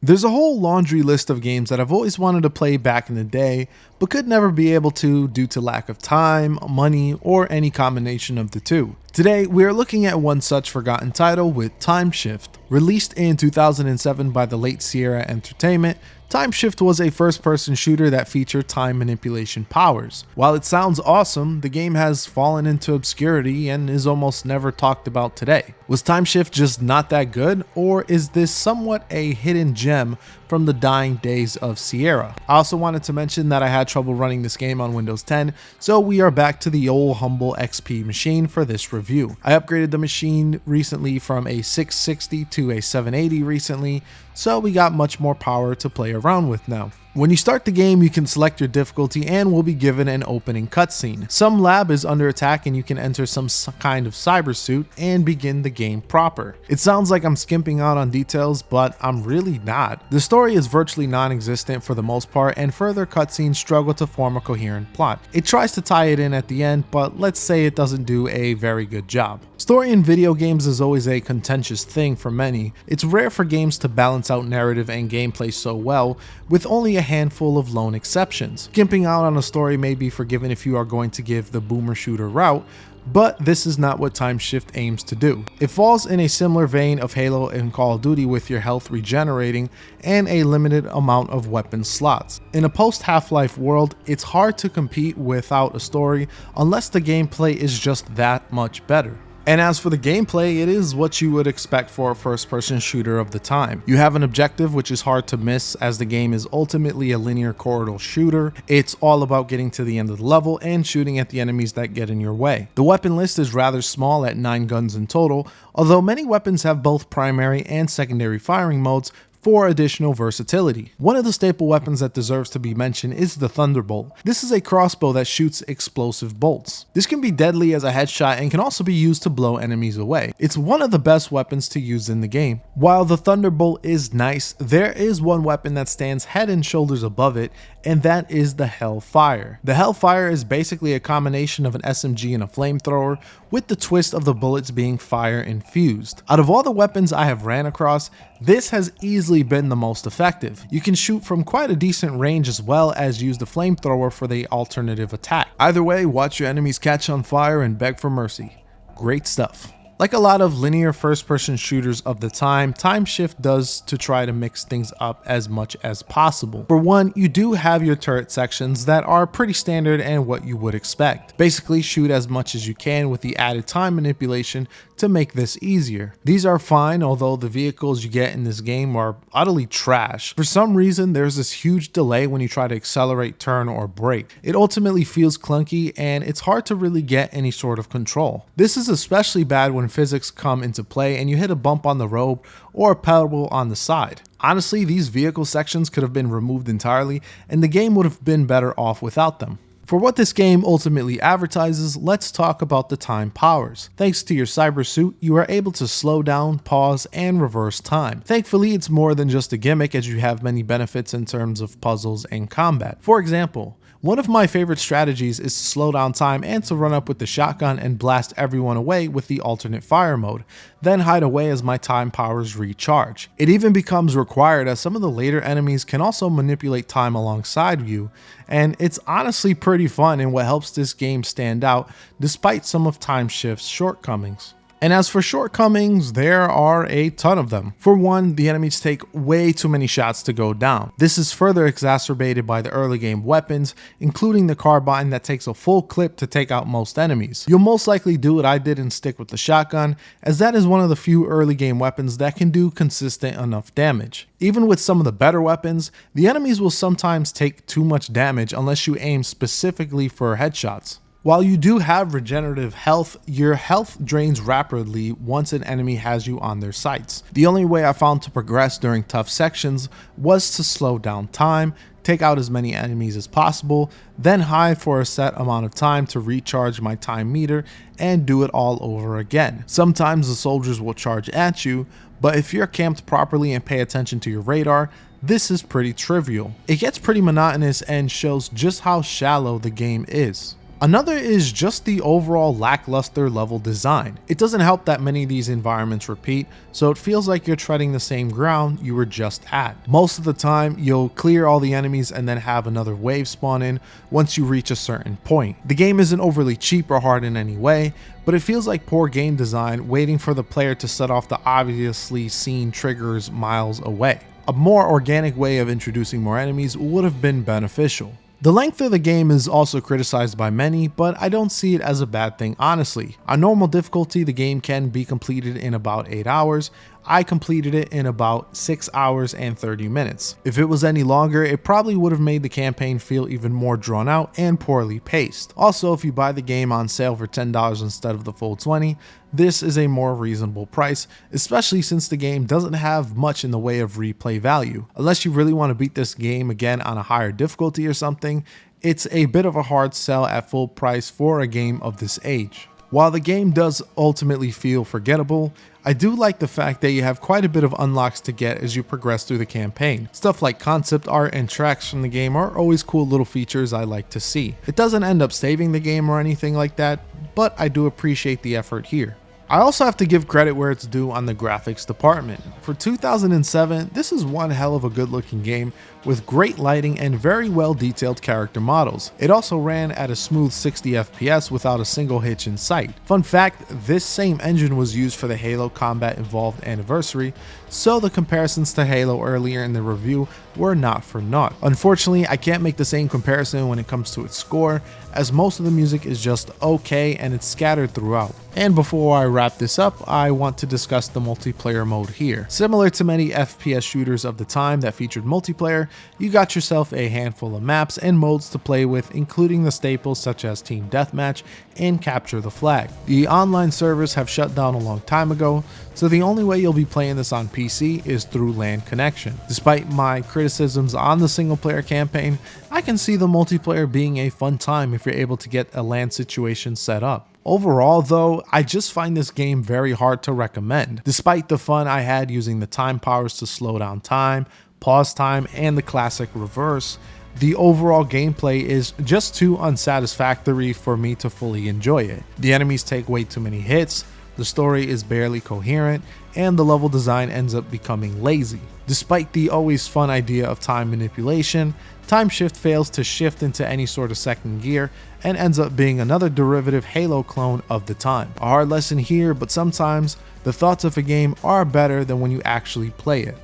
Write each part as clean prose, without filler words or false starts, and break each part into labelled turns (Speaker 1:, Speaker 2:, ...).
Speaker 1: There's a whole laundry list of games that I've always wanted to play back in the day, but could never be able to due to lack of time, money, or any combination of the two. Today, we are looking at one such forgotten title with Timeshift. Released in 2007 by the late Sierra Entertainment, Timeshift was a first-person shooter that featured time manipulation powers. While it sounds awesome, the game has fallen into obscurity and is almost never talked about today. Was Timeshift just not that good, or is this somewhat a hidden gem from the dying days of Sierra? I also wanted to mention that I had trouble running this game on Windows 10, so we are back to the old humble XP machine for this review. I upgraded the machine recently from a 660 to a 780 recently, so we got much more power to play around with now. When you start the game, you can select your difficulty and will be given an opening cutscene. Some lab is under attack and you can enter some kind of cyber suit and begin the game proper. It sounds like I'm skimping out on details, but I'm really not. The story is virtually non-existent for the most part, and further cutscenes struggle to form a coherent plot. It tries to tie it in at the end, but let's say it doesn't do a very good job. Story in video games is always a contentious thing for many. It's rare for games to balance out narrative and gameplay so well, with only a handful of lone exceptions. Skimping out on a story may be forgiven if you are going to give the boomer shooter route, but this is not what Timeshift aims to do. It falls in a similar vein of Halo and Call of Duty, with your health regenerating and a limited amount of weapon slots. In a post-Half-Life world, it's hard to compete without a story unless the gameplay is just that much better. And as for the gameplay, it is what you would expect for a first-person shooter of the time. You have an objective, which is hard to miss as the game is ultimately a linear corridor shooter. It's all about getting to the end of the level and shooting at the enemies that get in your way. The weapon list is rather small at 9 guns in total, although many weapons have both primary and secondary firing modes for additional versatility. One of the staple weapons that deserves to be mentioned is the Thunderbolt. This is a crossbow that shoots explosive bolts. This can be deadly as a headshot and can also be used to blow enemies away. It's one of the best weapons to use in the game. While the Thunderbolt is nice, there is one weapon that stands head and shoulders above it, and that is the Hellfire. The Hellfire is basically a combination of an SMG and a flamethrower, with the twist of the bullets being fire infused. Out of all the weapons I have ran across, this has easily been the most effective. You can shoot from quite a decent range as well as use the flamethrower for the alternative attack. Either way, watch your enemies catch on fire and beg for mercy. Great stuff. Like a lot of linear first-person shooters of the time, Timeshift does to try to mix things up as much as possible. For one, you do have your turret sections that are pretty standard and what you would expect. Basically, shoot as much as you can with the added time manipulation to make this easier. These are fine, although the vehicles you get in this game are utterly trash. For some reason, there's this huge delay when you try to accelerate, turn, or brake. It ultimately feels clunky and it's hard to really get any sort of control. This is especially bad when physics come into play and you hit a bump on the road or a pebble on the side. Honestly, these vehicle sections could have been removed entirely and the game would have been better off without them. For what this game ultimately advertises, let's talk about the time powers. Thanks to your cyber suit, you are able to slow down, pause, and reverse time. Thankfully, it's more than just a gimmick, as you have many benefits in terms of puzzles and combat. For example, one of my favorite strategies is to slow down time and to run up with the shotgun and blast everyone away with the alternate fire mode, then hide away as my time powers recharge. It even becomes required as some of the later enemies can also manipulate time alongside you, and it's honestly pretty fun and what helps this game stand out despite some of Timeshift's shortcomings. And as for shortcomings, there are a ton of them. For one, the enemies take way too many shots to go down. This is further exacerbated by the early game weapons, including the carbine that takes a full clip to take out most enemies. You'll most likely do what I did and stick with the shotgun, as that is one of the few early game weapons that can do consistent enough damage. Even with some of the better weapons, the enemies will sometimes take too much damage unless you aim specifically for headshots. While you do have regenerative health, your health drains rapidly once an enemy has you on their sights. The only way I found to progress during tough sections was to slow down time, take out as many enemies as possible, then hide for a set amount of time to recharge my time meter and do it all over again. Sometimes the soldiers will charge at you, but if you're camped properly and pay attention to your radar, this is pretty trivial. It gets pretty monotonous and shows just how shallow the game is. Another is just the overall lackluster level design. It doesn't help that many of these environments repeat, so it feels like you're treading the same ground you were just at. Most of the time, you'll clear all the enemies and then have another wave spawn in once you reach a certain point. The game isn't overly cheap or hard in any way, but it feels like poor game design waiting for the player to set off the obviously seen triggers miles away. A more organic way of introducing more enemies would have been beneficial. The length of the game is also criticized by many, but I don't see it as a bad thing honestly. On normal difficulty, the game can be completed in about 8 hours. I completed it in about 6 hours and 30 minutes. If it was any longer, it probably would have made the campaign feel even more drawn out and poorly paced. Also, if you buy the game on sale for $10 instead of the full $20, this is a more reasonable price, especially since the game doesn't have much in the way of replay value. Unless you really want to beat this game again on a higher difficulty or something, it's a bit of a hard sell at full price for a game of this age. While the game does ultimately feel forgettable, I do like the fact that you have quite a bit of unlocks to get as you progress through the campaign. Stuff like concept art and tracks from the game are always cool little features I like to see. It doesn't end up saving the game or anything like that, but I do appreciate the effort here. I also have to give credit where it's due on the graphics department. For 2007, this is one hell of a good looking game with great lighting and very well detailed character models. It also ran at a smooth 60 FPS without a single hitch in sight. Fun fact, this same engine was used for the Halo Combat Evolved Anniversary, so the comparisons to Halo earlier in the review were not for naught. Unfortunately, I can't make the same comparison when it comes to its score, as most of the music is just okay and it's scattered throughout. And before I wrap this up, I want to discuss the multiplayer mode here. Similar to many FPS shooters of the time that featured multiplayer, you got yourself a handful of maps and modes to play with, including the staples such as Team Deathmatch and Capture the Flag. The online servers have shut down a long time ago, so the only way you'll be playing this on PC is through LAN connection. Despite my criticisms on the single player campaign, I can see the multiplayer being a fun time if you're able to get a LAN situation set up. Overall though, I just find this game very hard to recommend. Despite the fun I had using the time powers to slow down time, pause time, and the classic reverse, the overall gameplay is just too unsatisfactory for me to fully enjoy it. The enemies take way too many hits, the story is barely coherent, and the level design ends up becoming lazy. Despite the always fun idea of time manipulation, Timeshift fails to shift into any sort of second gear and ends up being another derivative Halo clone of the time. A hard lesson here, but sometimes the thoughts of a game are better than when you actually play it.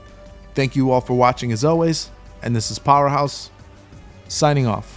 Speaker 1: Thank you all for watching as always, and this is Powerhouse, signing off.